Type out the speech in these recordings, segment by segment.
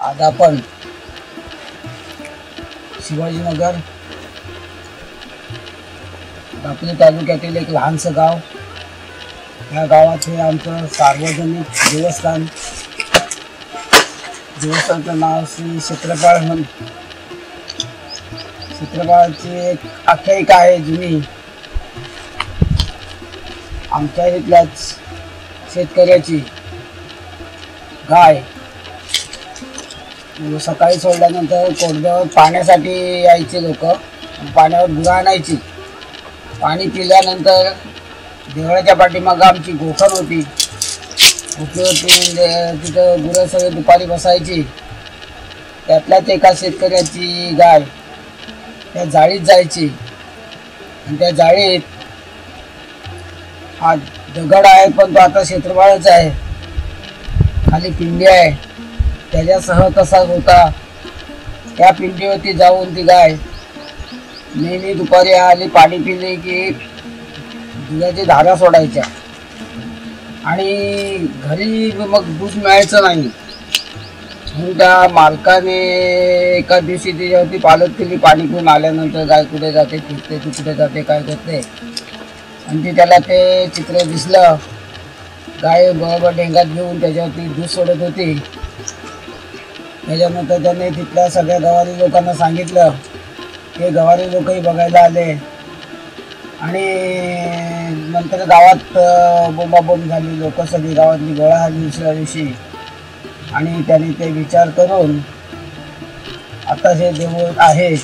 आज आपण शिवाजीनगर दापोली तालुक्यातील एक लहानसं गाव, या गावात हे आमचं सार्वजनिक देवस्थानचं नाव श्री क्षेत्रपाळ म्हणून. क्षेत्रपाळाची एक आख्यायिका आहे जुनी. आमच्या इथल्याच शेतकऱ्याची गाय सकाळी सोडल्यानंतर कोडव्यावर पाण्यासाठी यायचे लोक, पाण्यावर गुरा आणायची. पाणी पिल्यानंतर देवळाच्या पाठीमागं आमची गोखर होती. तिथं गुरं सगळे दुपारी बसायची. त्यातल्याच एका शेतकऱ्याची गाय त्या जाळीत जायची आणि त्या जाळीत हा दगड आहे, पण तो आता क्षेत्रपाळच आहे. खाली पिंडी आहे, त्याच्यासह तसाच होता. त्या पिंडीवरती जाऊन ती गाय नेहमी दुपारी आली, पाणी पिले की दुधाची धारा सोडायच्या आणि घरी मग दूध मिळायचं नाही. म्हणून त्या मालकाने एका दिवशी त्याच्यावरती पालक केली. पाणी पिऊन आल्यानंतर गाय कुठे जाते, फिरते, ती कुठे जाते, काय करते. आणि त्याला ते चित्र दिसलं. गाय बरोबर डेंगात घेऊन त्याच्यावरती दूध सोडत होती. त्याच्यानंतर त्याने तिथल्या सगळ्या गवारी लोकांना सांगितलं. ते गवारी लोकही बघायला आले आणि नंतर गावात बोंबाबोंब झाली. लोक सगळी गावातली गोळा झाली दुसऱ्या दिवशी. आणि त्याने ते विचार करून आता जे देऊळ आहे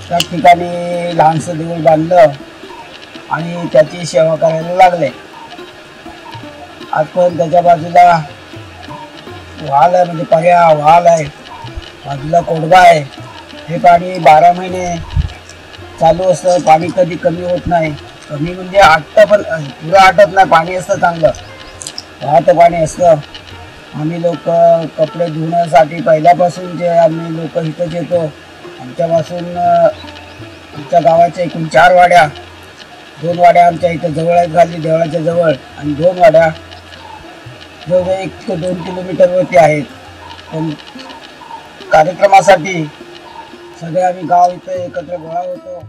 त्या ठिकाणी लहानसं देऊळ बांधलं आणि त्याची सेवा करायला लागले. आज पण त्याच्या बाजूला वाल आहे, म्हणजे पर्या वाल आहे, बाजूला कोडवा आहे. हे पाणी 12 महिने चालू असतं. पाणी कधी कमी होत नाही. कमी म्हणजे आटतं, पण पुरं आटत नाही. पाणी असतं चांगलं, वाहतं पाणी असतं. आम्ही लोक कपडे धुण्यासाठी पहिल्यापासून जे आम्ही लोक इथंच येतो. आमच्यापासून आमच्या गावाच्या एकूण 4 वाड्या, 2 वाड्या आमच्या इथं जवळ आहेत, खाली देवळाच्या जवळ, आणि 2 वाड्या जवळ 1 ते 2 किलोमीटरवरती आहेत. पण कार्यक्रमासाठी सगळे आम्ही गाव इथं एकत्र गोळा होतो.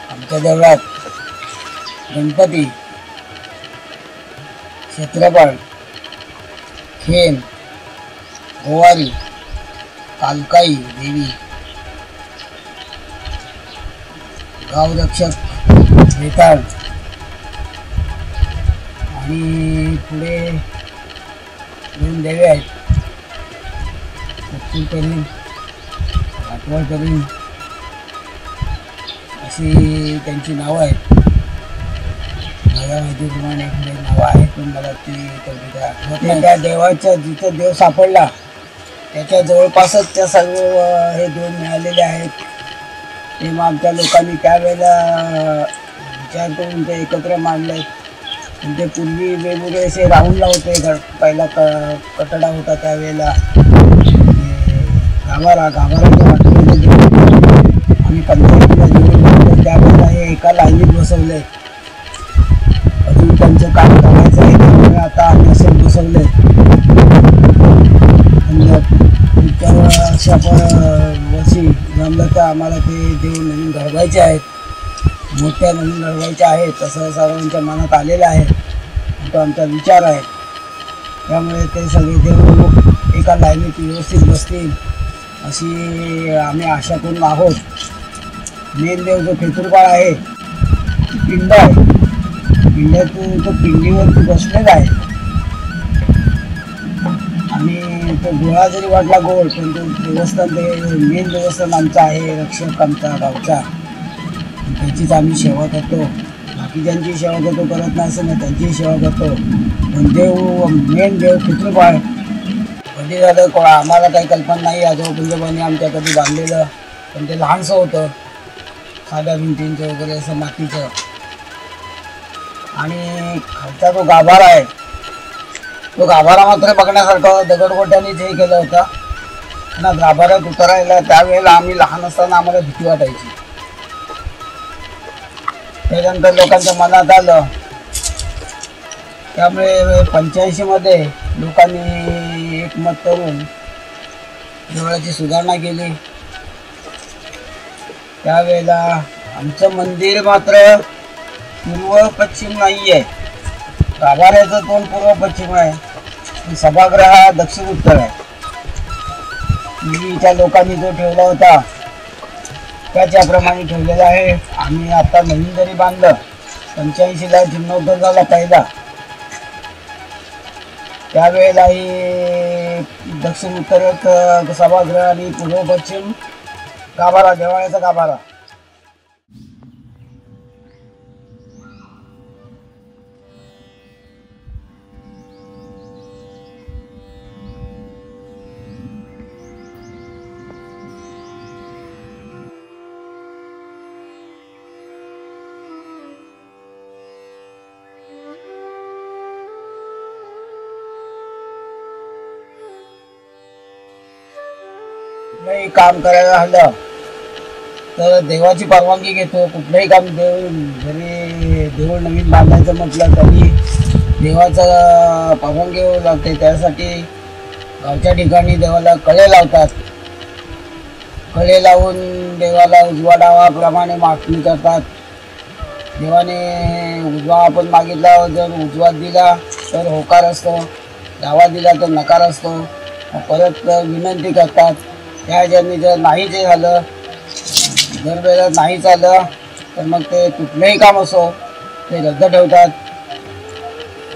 आमच्या देवळात गणपती, क्षेत्रपाळ, खेन, गोवारी, कालकाई देवी, गावरक्षक, वेताळ आणि पुढे 2 देवी आहेत. करीन, आठवड करीन अशी त्यांची नावं आहेत. माझ्या माहितीप्रमाणे पुढे नावं आहेत, पण मला ती तेवढी आठवत नाही. त्या देवाच्या जिथं देव सापडला त्याच्या जवळपासच त्या सर्व हे देव मिळालेले आहेत. तेव्हा आमच्या लोकांनी त्यावेळेला विचार करून ते एकत्र मांडले. ते पूर्वी वेगवेगळे असे राऊंडला होते. पहिला कटडा होता त्यावेळेला. गाभाराच्या वाटेमध्ये आम्ही 15 किलो त्यावेळेला हे एका लाईनीत बसवले. अजून त्यांचं काम करायचं आहे, त्यामुळे आता आम्ही असं बसवले. पुढच्या वर्षी जमलं तर आम्हाला ते देव नवीन घडवायचे आहेत, मोठ्या नवीन घडवायच्या आहेत, तसं सर्वांच्या मनात आलेलं आहे. तो आमचा विचार आहे. त्यामुळे ते सगळे देव एका लाईनीत व्यवस्थित बसतील अशी आम्ही आशा करून आहोत. मेन देव जो क्षेत्रपाळ आहे, पिंड आहे, पिंड्यातून तो पिंडीवरती बसलेला आहे. आणि तो गोळा जरी वाटला गोळ, पण तो देवस्थान, ते मेन देवस्थान आमचं आहे, रक्षक आमचा गावचा. त्याचीच आम्ही सेवा करतो. बाकीच्यांची सेवा करतो करत नाही असं नाही, त्यांची सेवा करतो. पण देव, मेन देव क्षेत्रपाळ कधी झालं आम्हाला काही कल्पना नाही. आजोबा पंजोबांनी आमच्या कधी बांधलेलं, पण ते लहानसं होतं, साध्या भिंतींचं वगैरे असं मातीचं. आणि खालचा जो गाभारा आहे तो गाभारा मात्र बघण्यासारखा. दगडगोट्यांनीच हे केलं होतं ना. गाभाऱ्यात उतरायला त्यावेळेला आम्ही लहान असताना आम्हाला भीती वाटायची. त्याच्यानंतर लोकांच्या मनात आलं, त्यामुळे 85 मध्ये लोकांनी एकमत करून देवळाची सुधारणा केली. त्यावेळेला आमचं मंदिर मात्र पूर्व पश्चिम नाही आहे. गाभाऱ्याचं तोंड पूर्व पश्चिम आहे, सभागृह हा दक्षिण उत्तर आहे. पूर्वीच्या लोकांनी जो ठेवला होता त्याच्याप्रमाणे ठेवलेला आहे. आम्ही आता नवीन जरी बांधलं, 85ला जीर्णोद्धार झाला पहिला, त्यावेळेलाही दक्षिण उत्तर सभागृह आणि पूर्व पश्चिम गाभारा, देवाळ्याचा गाभारा. कुठलंही काम करायला हलं तर देवाची परवानगी घेतो. कुठलंही काम जरी देऊळ नवीन बांधायचं म्हटलं तरी देवाचं परवानगी लागते. त्यासाठी गावच्या ठिकाणी देवाला कळे लावतात. कळे लावून देवाला उजवा डावाप्रमाणे मागणी करतात. देवाने उजवा आपण मागितला, जर उजवा दिला तर होकार असतो, डावा दिला तर नकार असतो. परत विनंती करतात. त्या ज्यांनी जर नाही जे झालं, जर वेळेला नाही झालं तर मग ते कुठलंही काम असो ते रद्द ठेवतात.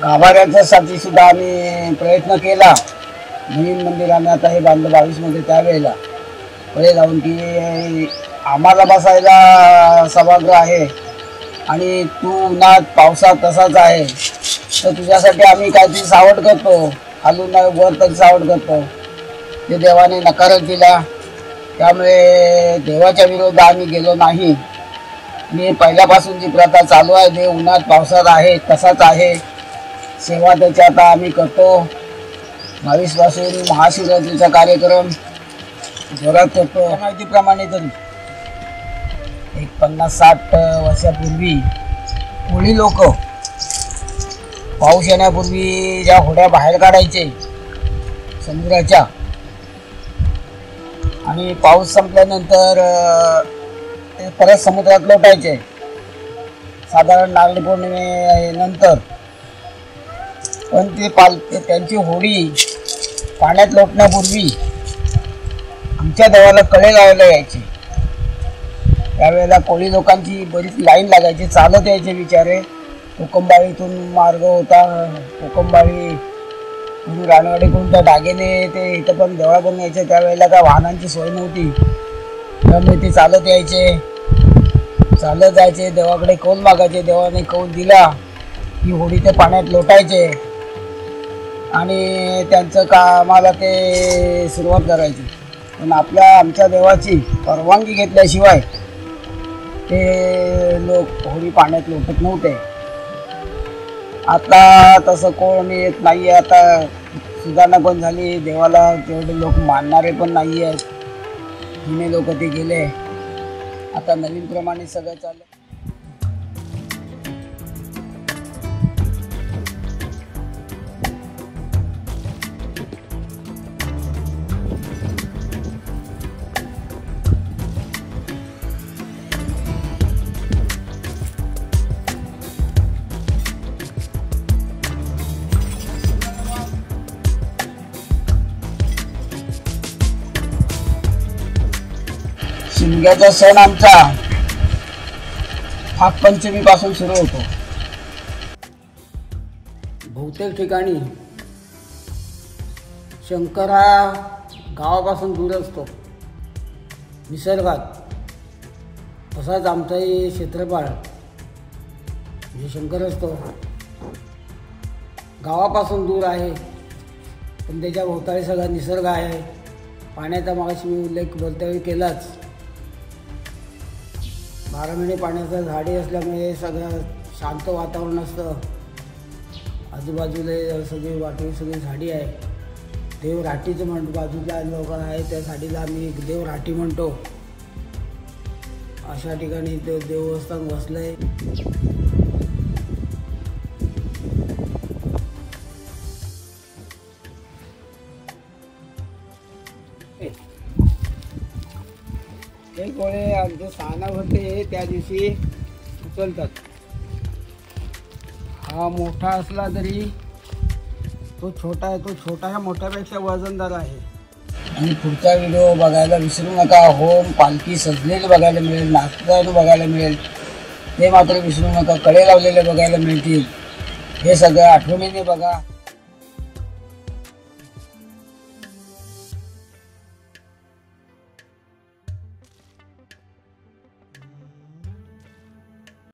गाभाऱ्याच्यासाठी सुद्धा आम्ही प्रयत्न केला. नवीन मंदिर आम्ही आता हे बांधलं 22 मध्ये, त्यावेळेला कळे लावून की आम्हाला बसायला सभागृह आहे आणि तू उन्हात पावसात तसाच आहे, तर तुझ्यासाठी आम्ही काहीतरी सावट करतो, खालून वर तरी सावट करतो. ते देवाने नकारच दिला. त्यामुळे देवाच्या विरोधात आम्ही गेलो नाही. मी पहिल्यापासून जी प्रथा चालू आहे, देव उन्हात पावसात आहे तसाच आहे. सेवा त्याची आता आम्ही करतो. 22 पासून महाशिवरात्रीचा कार्यक्रम जोरात करतो. माहितीप्रमाणे तरी एक 50-60 वर्षापूर्वी कोळी लोक पाऊस येण्यापूर्वी ज्या होड्या बाहेर काढायचे समुद्राच्या, आणि पाऊस संपल्यानंतर ते परत समुद्रात लोटायचे. साधारण नारळी पौर्णिमेनंतर. पण ते त्यांची होडी पाण्यात लोटण्यापूर्वी आमच्या देवाला कळे लावायला यायचे. त्यावेळेला कोळी लोकांची बरीच लाईन लागायची, चालत यायचे बिचारे. कोकंबाळीतून मार्ग होता, कोकंबाळी रानवाडीकडून त्या डागेने ते इथं पण देवळाकडून यायचे. त्यावेळेला काय वाहनांची सोय नव्हती, त्यामुळे ते चालत यायचे, चालत जायचे, देवाकडे कौल मागायचे. देवाने कौल दिला की होडी ते पाण्यात लोटायचे आणि त्यांचं कामाला ते सुरुवात करायची. पण आमच्या देवाची परवानगी घेतल्याशिवाय ते लोक होडी पाण्यात लोटत नव्हते. आता तसं कोणी येत नाही आहे. आता सुधारणा पण झाली. देवाला तेवढे लोक मानणारे पण नाही आहेत. जुने लोक ते गेले. आता नवीन प्रमाणे सगळं चाललं. शिमग्याचा सण आमचा नागपंचमी पासून सुरू होतो. बहुतेक ठिकाणी शंकर हा गावापासून दूर असतो निसर्गात. तसाच आमचाही क्षेत्रफळ जे शंकर असतो गावापासून दूर आहे. पण त्याच्या भोवताली सगळा निसर्ग आहे. पाण्याचा मागाशी मी उल्लेख बोलत्या वेळी केलाच. 12 महिने पाण्याचं झाडे असल्यामुळे सगळं शांत वातावरण असतं. आजूबाजूला सगळी वाटवी सगळी झाडी आहे. देवराटीचं म्हणतो, बाजूला लोक आहे त्या झाडीला आम्ही देवराटी म्हणतो. अशा ठिकाणी ते देवस्थान बसलंय. हे गोळे आमचे साना होते त्या दिवशी उचलतात. हा मोठा असला तरी तो छोटा आहे. तो छोटा ह्या मोठ्यापेक्षा वजनदार आहे. आणि पुढचा व्हिडिओ बघायला विसरू नका. होम पालखी सजलेली बघायला मिळेल, नाचताना बघायला मिळेल. ते मात्र विसरू नका. कडे लावलेले बघायला मिळतील. हे सगळं आठवणीने बघा.